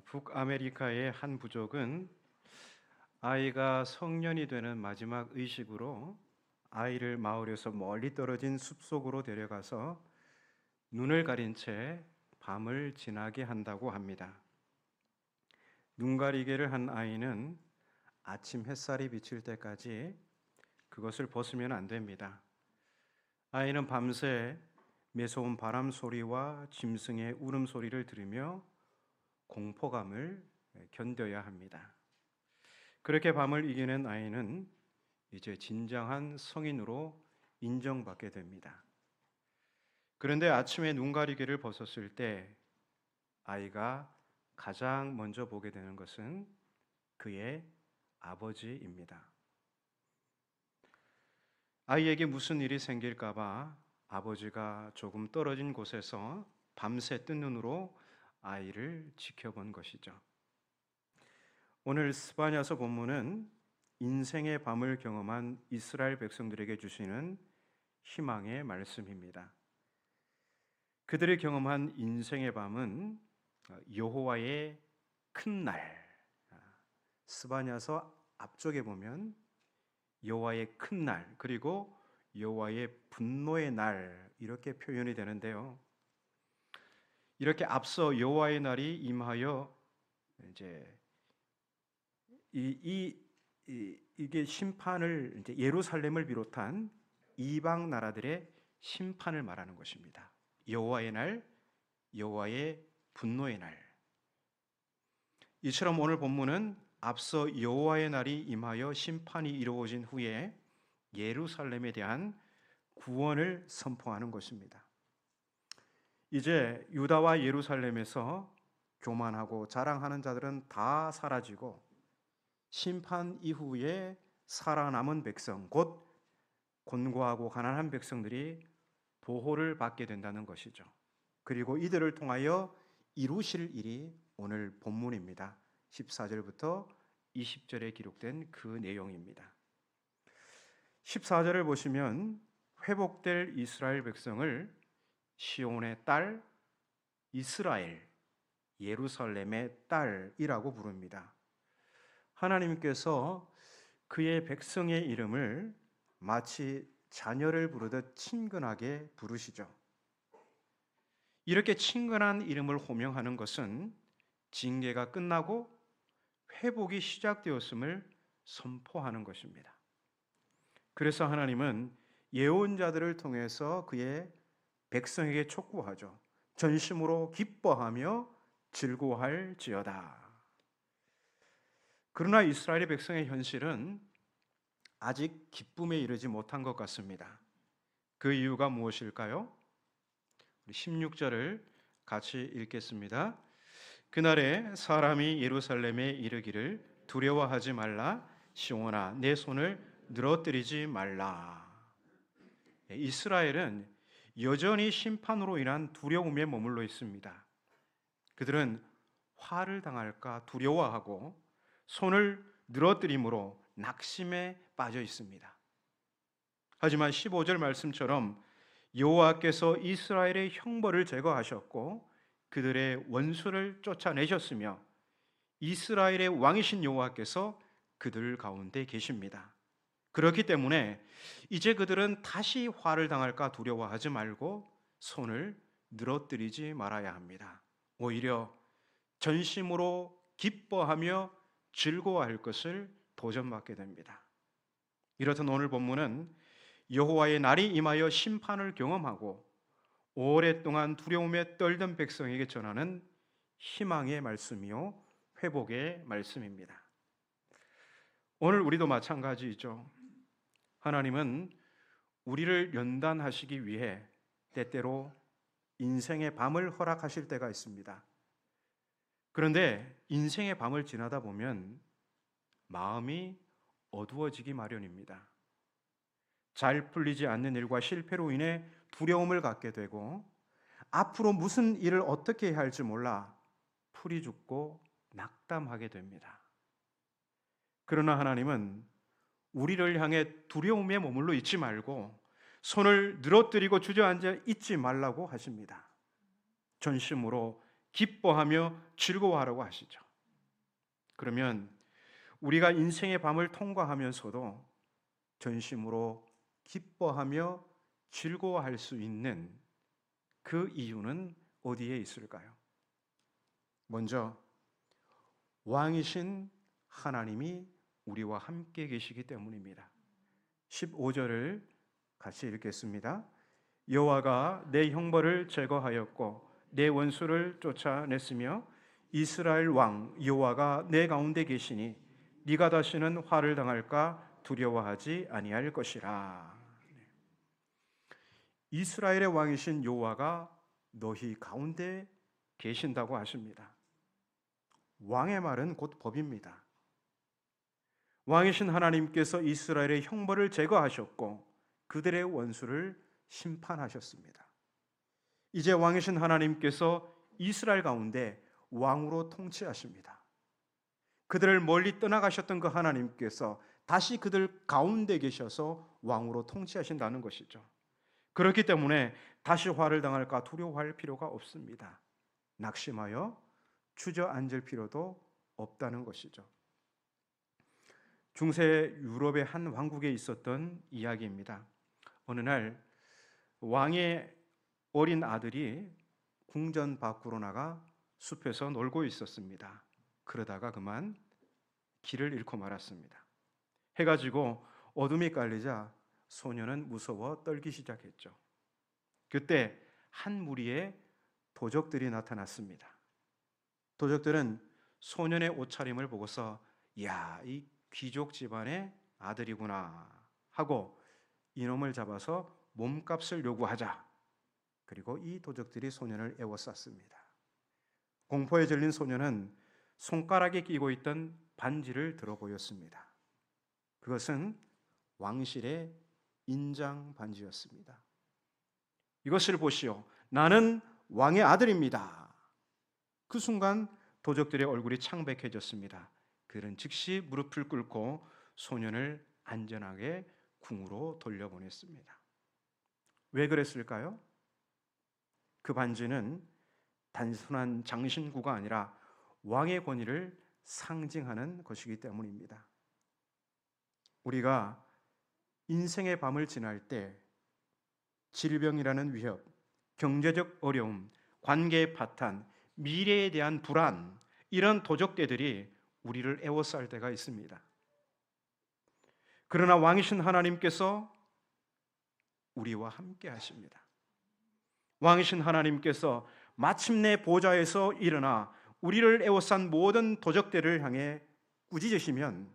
북아메리카의 한 부족은 아이가 성년이 되는 마지막 의식으로 아이를 마을에서 멀리 떨어진 숲속으로 데려가서 눈을 가린 채 밤을 지나게 한다고 합니다. 눈 가리개를 한 아이는 아침 햇살이 비칠 때까지 그것을 벗으면 안 됩니다. 아이는 밤새 매서운 바람 소리와 짐승의 울음소리를 들으며 공포감을 견뎌야 합니다. 그렇게 밤을 이겨낸 아이는 이제 진정한 성인으로 인정받게 됩니다. 그런데 아침에 눈가리개를 벗었을 때 아이가 가장 먼저 보게 되는 것은 그의 아버지입니다. 아이에게 무슨 일이 생길까봐 아버지가 조금 떨어진 곳에서 밤새 뜬 눈으로 아이를 지켜본 것이죠. 오늘 스바냐서 본문은 인생의 밤을 경험한 이스라엘 백성들에게 주시는 희망의 말씀입니다. 그들이 경험한 인생의 밤은 여호와의 큰 날, 스바냐서 앞쪽에 보면 여호와의 큰 날, 그리고 여호와의 분노의 날 이렇게 표현이 되는데요. 이렇게 앞서 여호와의 날이 임하여 이제 이게 심판을 이제 예루살렘을 비롯한 이방 나라들의 심판을 말하는 것입니다. 여호와의 날, 여호와의 분노의 날. 이처럼 오늘 본문은 앞서 여호와의 날이 임하여 심판이 이루어진 후에 예루살렘에 대한 구원을 선포하는 것입니다. 이제 유다와 예루살렘에서 교만하고 자랑하는 자들은 다 사라지고 심판 이후에 살아남은 백성, 곧 곤고하고 가난한 백성들이 보호를 받게 된다는 것이죠. 그리고 이들을 통하여 이루실 일이 오늘 본문입니다. 14절부터 20절에 기록된 그 내용입니다. 14절을 보시면 회복될 이스라엘 백성을 시온의 딸, 이스라엘, 예루살렘의 딸이라고 부릅니다. 하나님께서 그의 백성의 이름을 마치 자녀를 부르듯 친근하게 부르시죠. 이렇게 친근한 이름을 호명하는 것은 징계가 끝나고 회복이 시작되었음을 선포하는 것입니다. 그래서 하나님은 예언자들을 통해서 그의 백성에게 촉구하죠. 전심으로 기뻐하며 즐거워할지어다. 그러나 이스라엘의 백성의 현실은 아직 기쁨에 이르지 못한 것 같습니다. 그 이유가 무엇일까요? 16절을 같이 읽겠습니다. 그날에 사람이 예루살렘에 이르기를 두려워하지 말라. 시온아 내 손을 늘어뜨리지 말라. 이스라엘은 여전히 심판으로 인한 두려움에 머물러 있습니다. 그들은 화를 당할까 두려워하고 손을 늘어뜨림으로 낙심에 빠져 있습니다. 하지만 15절 말씀처럼 여호와께서 이스라엘의 형벌을 제거하셨고 그들의 원수를 쫓아내셨으며 이스라엘의 왕이신 여호와께서 그들 가운데 계십니다. 그렇기 때문에 이제 그들은 다시 화를 당할까 두려워하지 말고 손을 늘어뜨리지 말아야 합니다. 오히려 전심으로 기뻐하며 즐거워할 것을 도전받게 됩니다. 이렇듯 오늘 본문은 여호와의 날이 임하여 심판을 경험하고 오랫동안 두려움에 떨던 백성에게 전하는 희망의 말씀이요 회복의 말씀입니다. 오늘 우리도 마찬가지이죠. 하나님은 우리를 연단하시기 위해 때때로 인생의 밤을 허락하실 때가 있습니다. 그런데 인생의 밤을 지나다 보면 마음이 어두워지기 마련입니다. 잘 풀리지 않는 일과 실패로 인해 두려움을 갖게 되고 앞으로 무슨 일을 어떻게 해야 할지 몰라 풀이 죽고 낙담하게 됩니다. 그러나 하나님은 우리를 향해 두려움에 머물러 있지 말고 손을 늘어뜨리고 주저앉아 있지 말라고 하십니다. 전심으로 기뻐하며 즐거워하라고 하시죠. 그러면 우리가 인생의 밤을 통과하면서도 전심으로 기뻐하며 즐거워할 수 있는 그 이유는 어디에 있을까요? 먼저 왕이신 하나님이 우리와 함께 계시기 때문입니다. 15절을 같이 읽겠습니다. 여호와가 내 형벌을 제거하였고 내 원수를 쫓아냈으며 이스라엘 왕 여호와가 내 가운데 계시니 네가 다시는 화를 당할까 두려워하지 아니할 것이라. 이스라엘의 왕이신 여호와가 너희 가운데 계신다고 하십니다. 왕의 말은 곧 법입니다. 왕이신 하나님께서 이스라엘의 형벌을 제거하셨고 그들의 원수를 심판하셨습니다. 이제 왕이신 하나님께서 이스라엘 가운데 왕으로 통치하십니다. 그들을 멀리 떠나가셨던 그 하나님께서 다시 그들 가운데 계셔서 왕으로 통치하신다는 것이죠. 그렇기 때문에 다시 화를 당할까 두려워할 필요가 없습니다. 낙심하여 주저앉을 필요도 없다는 것이죠. 중세 유럽의 한 왕국에 있었던 이야기입니다. 어느 날 왕의 어린 아들이 궁전 밖으로 나가 숲에서 놀고 있었습니다. 그러다가 그만 길을 잃고 말았습니다. 해가 지고 어둠이 깔리자 소녀는 무서워 떨기 시작했죠. 그때 한 무리의 도적들이 나타났습니다. 도적들은 소년의 옷차림을 보고서 야, 이 귀족 집안의 아들이구나 하고 이놈을 잡아서 몸값을 요구하자. 그리고 이 도적들이 소년을 에워쌌습니다. 공포에 질린 소년은 손가락에 끼고 있던 반지를 들어 보였습니다. 그것은 왕실의 인장 반지였습니다. 이것을 보시오. 나는 왕의 아들입니다. 그 순간 도적들의 얼굴이 창백해졌습니다. 그들은 즉시 무릎을 꿇고 소년을 안전하게 궁으로 돌려보냈습니다. 왜 그랬을까요? 그 반지는 단순한 장신구가 아니라 왕의 권위를 상징하는 것이기 때문입니다. 우리가 인생의 밤을 지날 때 질병이라는 위협, 경제적 어려움, 관계의 파탄, 미래에 대한 불안, 이런 도적대들이 우리를 에워쌀 때가 있습니다. 그러나 왕이신 하나님께서 우리와 함께 하십니다. 왕이신 하나님께서 마침내 보좌에서 일어나 우리를 에워싼 모든 도적들을 향해 꾸짖으시면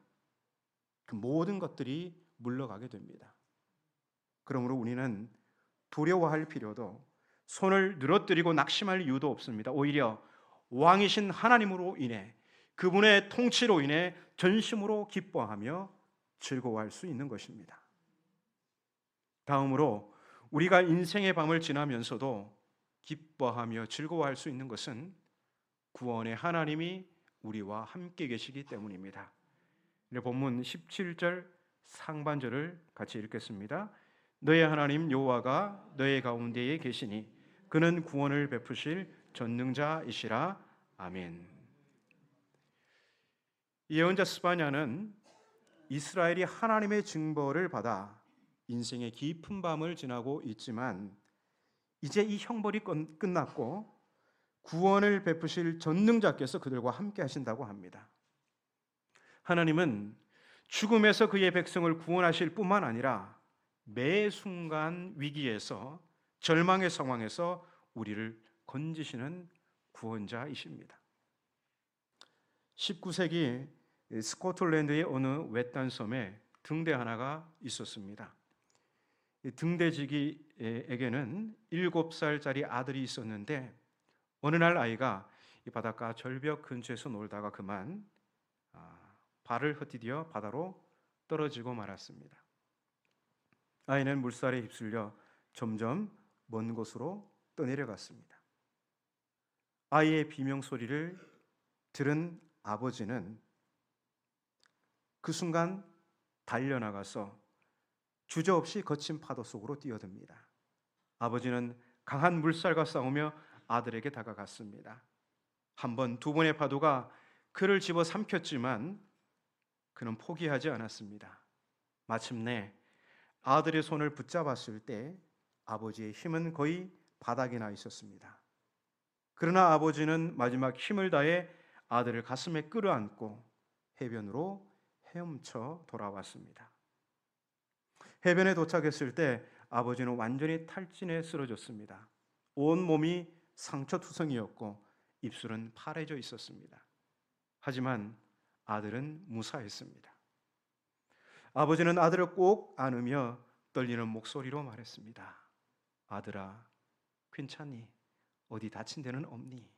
그 모든 것들이 물러가게 됩니다. 그러므로 우리는 두려워할 필요도 손을 늘어뜨리고 낙심할 이유도 없습니다. 오히려 왕이신 하나님으로 인해 그분의 통치로 인해 전심으로 기뻐하며 즐거워할 수 있는 것입니다. 다음으로 우리가 인생의 밤을 지나면서도 기뻐하며 즐거워할 수 있는 것은 구원의 하나님이 우리와 함께 계시기 때문입니다. 본문 17절 상반절을 같이 읽겠습니다. 너의 하나님 여호와가 너의 가운데에 계시니 그는 구원을 베푸실 전능자이시라. 아멘. 예언자 스바냐는 이스라엘이 하나님의 징벌을 받아 인생의 깊은 밤을 지나고 있지만 이제 이 형벌이 끝났고 구원을 베푸실 전능자께서 그들과 함께 하신다고 합니다. 하나님은 죽음에서 그의 백성을 구원하실 뿐만 아니라 매 순간 위기에서 절망의 상황에서 우리를 건지시는 구원자이십니다. 19세기 스코틀랜드의 어느 외딴 섬에 등대 하나가 있었습니다. 등대지기에게는 7살짜리 아들이 있었는데 어느 날 아이가 이 바닷가 절벽 근처에서 놀다가 그만 발을 헛디뎌 바다로 떨어지고 말았습니다. 아이는 물살에 휩쓸려 점점 먼 곳으로 떠내려갔습니다. 아이의 비명소리를 들은 아버지는 그 순간 달려나가서 주저없이 거친 파도 속으로 뛰어듭니다. 아버지는 강한 물살과 싸우며 아들에게 다가갔습니다. 한 번, 두 번의 파도가 그를 집어 삼켰지만 그는 포기하지 않았습니다. 마침내 아들의 손을 붙잡았을 때 아버지의 힘은 거의 바닥에 나 있었습니다. 그러나 아버지는 마지막 힘을 다해 아들을 가슴에 끌어안고 해변으로 헤엄쳐 돌아왔습니다. 해변에 도착했을 때 아버지는 완전히 탈진해 쓰러졌습니다. 온 몸이 상처투성이었고 입술은 파래져 있었습니다. 하지만 아들은 무사했습니다. 아버지는 아들을 꼭 안으며 떨리는 목소리로 말했습니다. 아들아, 괜찮니? 어디 다친 데는 없니?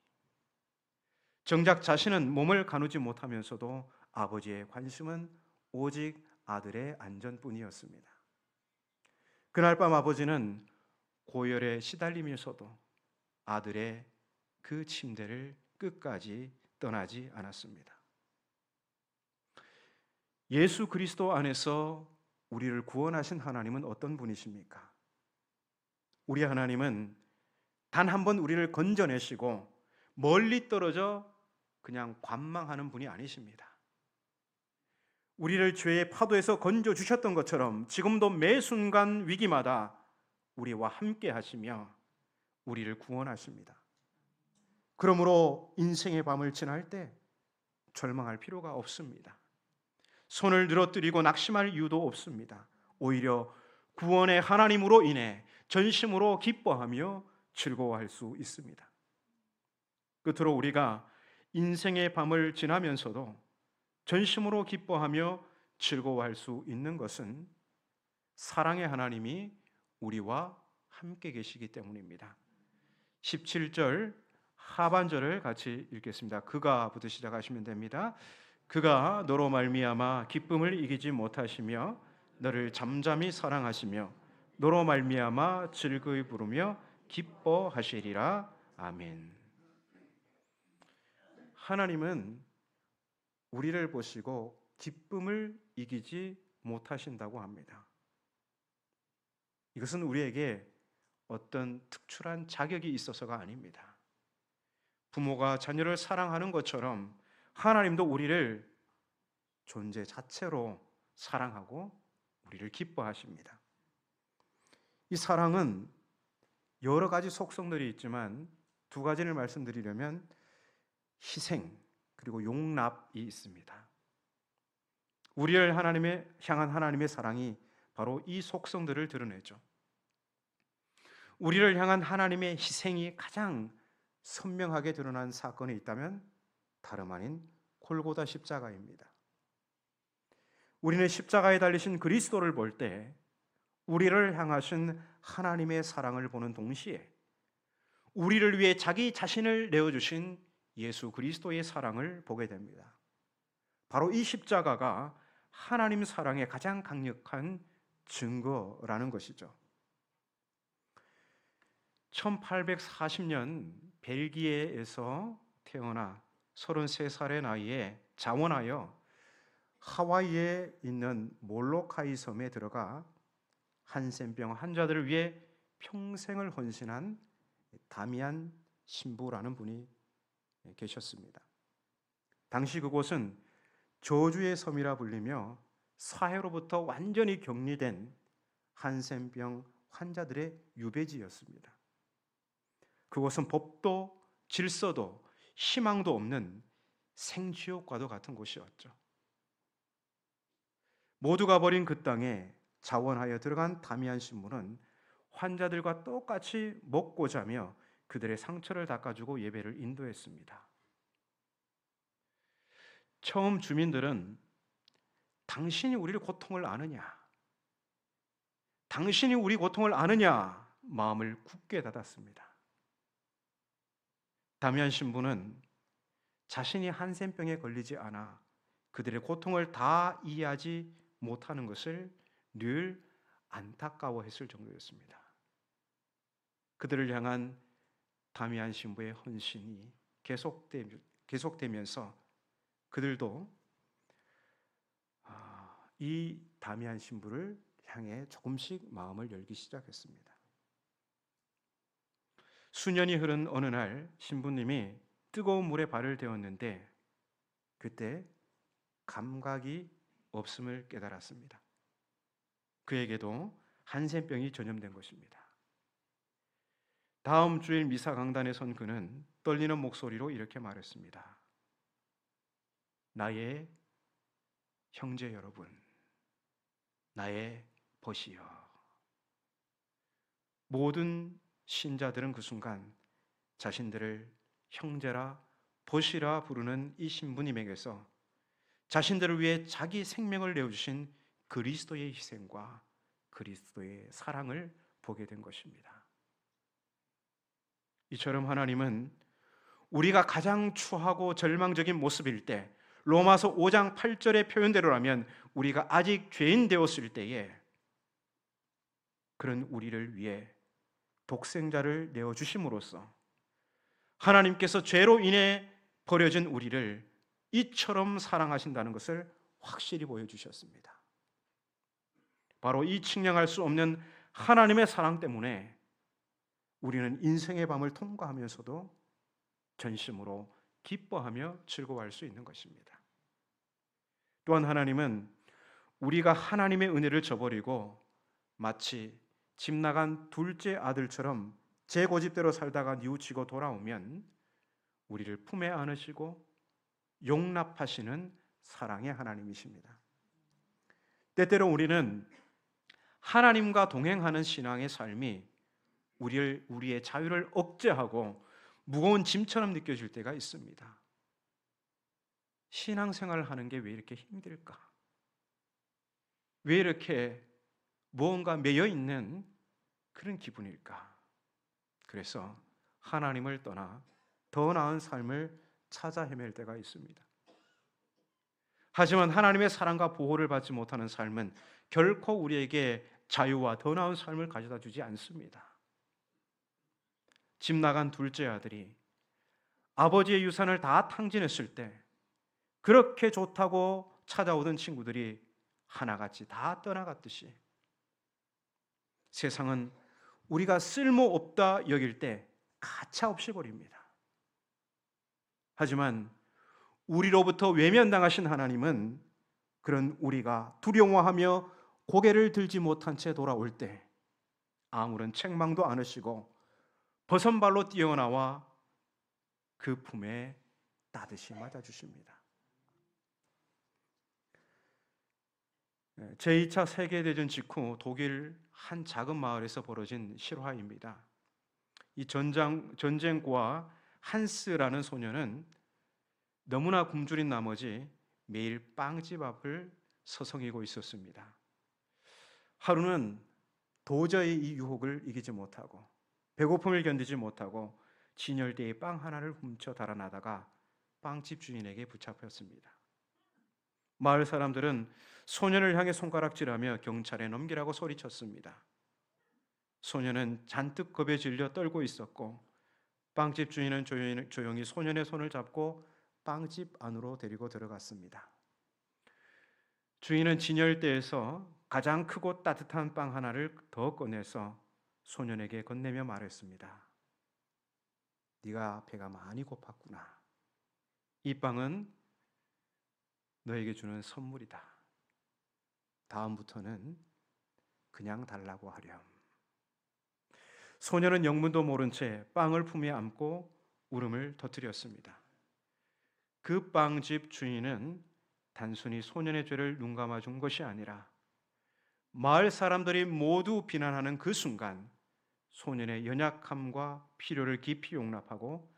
정작 자신은 몸을 가누지 못하면서도 아버지의 관심은 오직 아들의 안전뿐이었습니다. 그날 밤 아버지는 고열에 시달리면서도 아들의 그 침대를 끝까지 떠나지 않았습니다. 예수 그리스도 안에서 우리를 구원하신 하나님은 어떤 분이십니까? 우리 하나님은 단 한 번 우리를 건져내시고 멀리 떨어져 그냥 관망하는 분이 아니십니다. 우리를 죄의 파도에서 건져 주셨던 것처럼 지금도 매 순간 위기마다 우리와 함께 하시며 우리를 구원하십니다. 그러므로 인생의 밤을 지날 때 절망할 필요가 없습니다. 손을 늘어뜨리고 낙심할 이유도 없습니다. 오히려 구원의 하나님으로 인해 전심으로 기뻐하며 즐거워할 수 있습니다. 끝으로 우리가 인생의 밤을 지나면서도 전심으로 기뻐하며 즐거워할 수 있는 것은 사랑의 하나님이 우리와 함께 계시기 때문입니다. 17절 하반절을 같이 읽겠습니다. 그가부터 시작하시면 됩니다. 그가 너로 말미암아 기쁨을 이기지 못하시며 너를 잠잠히 사랑하시며 너로 말미암아 즐거이 부르며 기뻐하시리라. 아멘. 하나님은 우리를 보시고 기쁨을 이기지 못하신다고 합니다. 이것은 우리에게 어떤 특출한 자격이 있어서가 아닙니다. 부모가 자녀를 사랑하는 것처럼 하나님도 우리를 존재 자체로 사랑하고 우리를 기뻐하십니다. 이 사랑은 여러 가지 속성들이 있지만 두 가지를 말씀드리려면 희생 그리고 용납이 있습니다. 우리를 향한 하나님의 사랑이 바로 이 속성들을 드러내죠. 우리를 향한 하나님의 희생이 가장 선명하게 드러난 사건이 있다면 다름 아닌 골고다 십자가입니다. 우리는 십자가에 달리신 그리스도를 볼 때 우리를 향하신 하나님의 사랑을 보는 동시에 우리를 위해 자기 자신을 내어주신 예수 그리스도의 사랑을 보게 됩니다. 바로 이 십자가가 하나님 사랑의 가장 강력한 증거라는 것이죠. 1840년 벨기에에서 태어나 33살의 나이에 자원하여 하와이에 있는 몰로카이 섬에 들어가 한센병 환자들을 위해 평생을 헌신한 다미안 신부라는 분이 계셨습니다. 당시 그곳은 저주의 섬이라 불리며 사회로부터 완전히 격리된 한센병 환자들의 유배지였습니다. 그곳은 법도 질서도 희망도 없는 생지옥과도 같은 곳이었죠. 모두가 버린 그 땅에 자원하여 들어간 다미안 신부는 환자들과 똑같이 먹고 자며 그들의 상처를 닦아주고 예배를 인도했습니다. 처음 주민들은 당신이 우리를 고통을 아느냐? 당신이 우리 고통을 아느냐? 마음을 굳게 닫았습니다. 다미안 신부는 자신이 한센병에 걸리지 않아 그들의 고통을 다 이해하지 못하는 것을 늘 안타까워했을 정도였습니다. 그들을 향한 다미안 신부의 헌신이 계속되면서 그들도 이 다미안 신부를 향해 조금씩 마음을 열기 시작했습니다. 수년이 흐른 어느 날 신부님이 뜨거운 물에 발을 데웠는데 그때 감각이 없음을 깨달았습니다. 그에게도 한센병이 전염된 것입니다. 다음 주일 미사 강단에 선 그는 떨리는 목소리로 이렇게 말했습니다. 나의 형제 여러분, 나의 벗이여. 모든 신자들은 그 순간 자신들을 형제라 벗이라 부르는 이 신부님에게서 자신들을 위해 자기 생명을 내어주신 그리스도의 희생과 그리스도의 사랑을 보게 된 것입니다. 이처럼 하나님은 우리가 가장 추하고 절망적인 모습일 때, 로마서 5장 8절의 표현대로라면 우리가 아직 죄인 되었을 때에 그런 우리를 위해 독생자를 내어주심으로써 하나님께서 죄로 인해 버려진 우리를 이처럼 사랑하신다는 것을 확실히 보여주셨습니다. 바로 이 측량할 수 없는 하나님의 사랑 때문에 우리는 인생의 밤을 통과하면서도 전심으로 기뻐하며 즐거워할 수 있는 것입니다. 또한 하나님은 우리가 하나님의 은혜를 저버리고 마치 집 나간 둘째 아들처럼 제 고집대로 살다가 뉘우치고 돌아오면 우리를 품에 안으시고 용납하시는 사랑의 하나님이십니다. 때때로 우리는 하나님과 동행하는 신앙의 삶이 우리의 자유를 억제하고 무거운 짐처럼 느껴질 때가 있습니다. 신앙생활을 하는 게 왜 이렇게 힘들까? 왜 이렇게 무언가 매여 있는 그런 기분일까? 그래서 하나님을 떠나 더 나은 삶을 찾아 헤맬 때가 있습니다. 하지만 하나님의 사랑과 보호를 받지 못하는 삶은 결코 우리에게 자유와 더 나은 삶을 가져다 주지 않습니다. 집 나간 둘째 아들이 아버지의 유산을 다 탕진했을 때 그렇게 좋다고 찾아오던 친구들이 하나같이 다 떠나갔듯이 세상은 우리가 쓸모없다 여길 때 가차없이 버립니다. 하지만 우리로부터 외면당하신 하나님은 그런 우리가 두려워하며 고개를 들지 못한 채 돌아올 때 아무런 책망도 않으시고 버선발로 뛰어나와 그 품에 따듯이 맞아주십니다. 제2차 세계대전 직후 독일 한 작은 마을에서 벌어진 실화입니다. 이 전쟁과 한스라는 소녀는 너무나 굶주린 나머지 매일 빵집 앞을 서성이고 있었습니다. 하루는 도저히 이 유혹을 이기지 못하고 배고픔을 견디지 못하고 진열대에 빵 하나를 훔쳐 달아나다가 빵집 주인에게 붙잡혔습니다. 마을 사람들은 소년을 향해 손가락질하며 경찰에 넘기라고 소리쳤습니다. 소년은 잔뜩 겁에 질려 떨고 있었고 빵집 주인은 조용히 소년의 손을 잡고 빵집 안으로 데리고 들어갔습니다. 주인은 진열대에서 가장 크고 따뜻한 빵 하나를 더 꺼내서 소년에게 건네며 말했습니다. 네가 배가 많이 고팠구나. 이 빵은 너에게 주는 선물이다. 다음부터는 그냥 달라고 하렴. 소년은 영문도 모른 채 빵을 품에 안고 울음을 터뜨렸습니다. 그 빵집 주인은 단순히 소년의 죄를 눈감아 준 것이 아니라 마을 사람들이 모두 비난하는 그 순간 소년의 연약함과 필요를 깊이 용납하고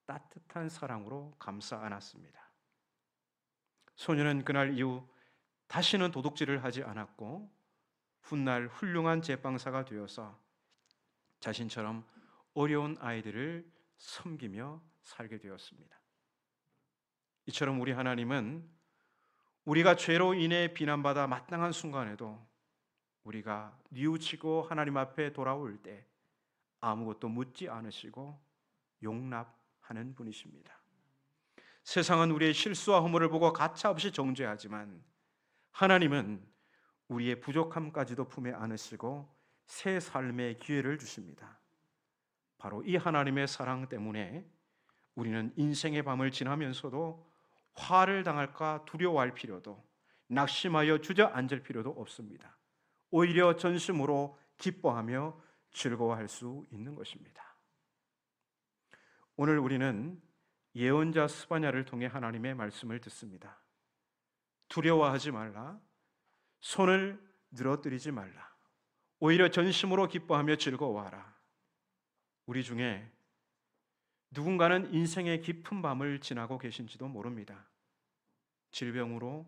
따뜻한 사랑으로 감싸 안았습니다. 소년은 그날 이후 다시는 도둑질을 하지 않았고 훗날 훌륭한 제빵사가 되어서 자신처럼 어려운 아이들을 섬기며 살게 되었습니다. 이처럼 우리 하나님은 우리가 죄로 인해 비난받아 마땅한 순간에도 우리가 뉘우치고 하나님 앞에 돌아올 때 아무것도 묻지 않으시고 용납하는 분이십니다. 세상은 우리의 실수와 허물을 보고 가차없이 정죄하지만 하나님은 우리의 부족함까지도 품에 안으시고 새 삶의 기회를 주십니다. 바로 이 하나님의 사랑 때문에 우리는 인생의 밤을 지나면서도 화를 당할까 두려워할 필요도, 낙심하여 주저앉을 필요도 없습니다. 오히려 전심으로 기뻐하며 즐거워할 수 있는 것입니다. 오늘 우리는 예언자 스바냐를 통해 하나님의 말씀을 듣습니다. 두려워하지 말라, 손을 늘어뜨리지 말라, 오히려 전심으로 기뻐하며 즐거워하라. 우리 중에 누군가는 인생의 깊은 밤을 지나고 계신지도 모릅니다. 질병으로,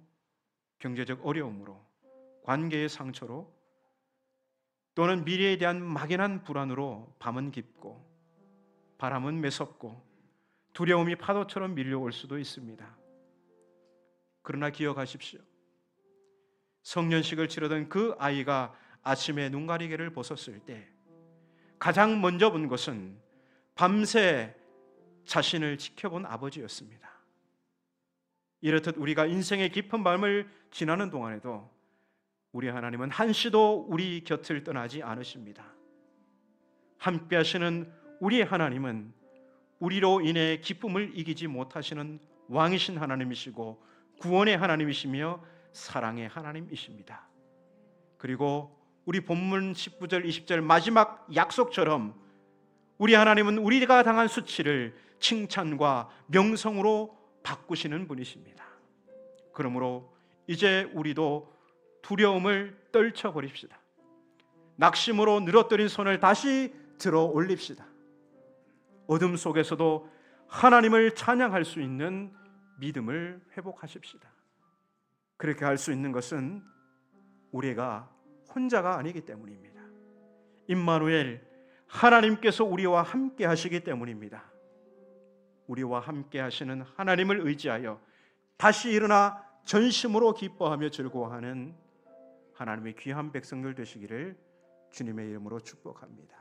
경제적 어려움으로, 관계의 상처로, 또는 미래에 대한 막연한 불안으로 밤은 깊고 바람은 매섭고 두려움이 파도처럼 밀려올 수도 있습니다. 그러나 기억하십시오. 성년식을 치르던 그 아이가 아침에 눈가리개를 벗었을 때 가장 먼저 본 것은 밤새 자신을 지켜본 아버지였습니다. 이렇듯 우리가 인생의 깊은 밤을 지나는 동안에도 우리 하나님은 한시도 우리 곁을 떠나지 않으십니다. 함께 하시는 우리 하나님은 우리로 인해 기쁨을 이기지 못하시는 왕이신 하나님이시고 구원의 하나님이시며 사랑의 하나님이십니다. 그리고 우리 본문 19절 20절 마지막 약속처럼 우리 하나님은 우리가 당한 수치를 칭찬과 명성으로 바꾸시는 분이십니다. 그러므로 이제 우리도 두려움을 떨쳐버립시다. 낙심으로 늘어뜨린 손을 다시 들어 올립시다. 어둠 속에서도 하나님을 찬양할 수 있는 믿음을 회복하십시다. 그렇게 할 수 있는 것은 우리가 혼자가 아니기 때문입니다. 임마누엘, 하나님께서 우리와 함께 하시기 때문입니다. 우리와 함께 하시는 하나님을 의지하여 다시 일어나 전심으로 기뻐하며 즐거워하는 하나님의 귀한 백성들 되시기를 주님의 이름으로 축복합니다.